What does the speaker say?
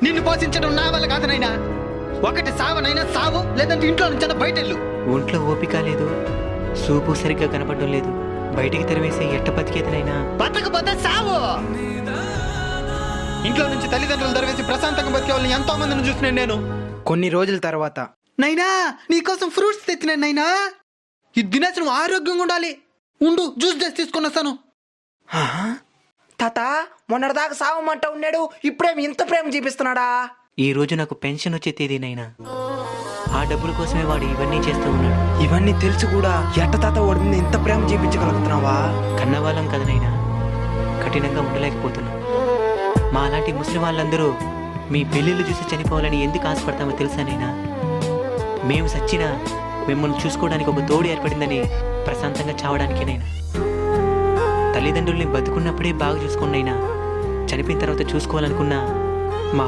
నిన్ను పోషించడం నా వల్ల కాదు నైనా. ఒకటి సావనైనా సావు, లేదంటే ఇంట్లో నుంచి బయటెళ్ళు. ఒంట్లో ఓపిక లేదు, సూపు సరిగ్గా కనపడడం లేదు. బయటికి తెరవేసే ఎట్ట బతికేతనైనా. బతకపోతే సావు. ఇంట్లో నుంచి తల్లిదండ్రులు తెరవేసి ప్రశాంతంగా బతికే వాళ్ళని ఎంతో మందిని చూసినాను నేను. కొన్ని రోజుల తర్వాత, నైనా నీకోసం ఫ్రూట్స్ తెచ్చినాను నైనా. ఇది తినేసి నువ్వు ఆరోగ్యంగా ఉండాలి. ఉండు, జ్యూస్ చేసి తీసుకుని వస్తాను. తాత మొన్నటిదాకా సావమంట ఉన్నాడు, ఇప్పుడేమి ఇంత ప్రేమ చూపిస్తున్నాడా? ఈ రోజు నాకు పెన్షన్ వచ్చే తేదీనైనా. ఆ డబ్బుల కోసమే వాడు ఇవన్నీ చేస్తూ ఉన్నాడు. ఇవన్నీ తెలుసు కూడా ఎట్ట తాత వాడి ఇంత ప్రేమ చూపించగలుగుతున్నావా? కన్నవాళ్ళం కదనైనా, కఠినంగా ఉండలేకపోతున్నాం. మా అలాంటి ముస్లిం వాళ్ళందరూ మీ పెళ్ళిళ్ళు చూసి చనిపోవాలని ఎందుకు ఆశపడతామో తెలుసానైనా. మేము సచ్చినా మిమ్మల్ని చూసుకోవడానికి ఒక తోడు ఏర్పడిందని ప్రశాంతంగా చావడానికేనైనా. తల్లిదండ్రుల్ని బతుకున్నప్పుడే బాగా చూసుకోండి అయినా, చనిపోయిన తర్వాత చూసుకోవాలనుకున్నా మా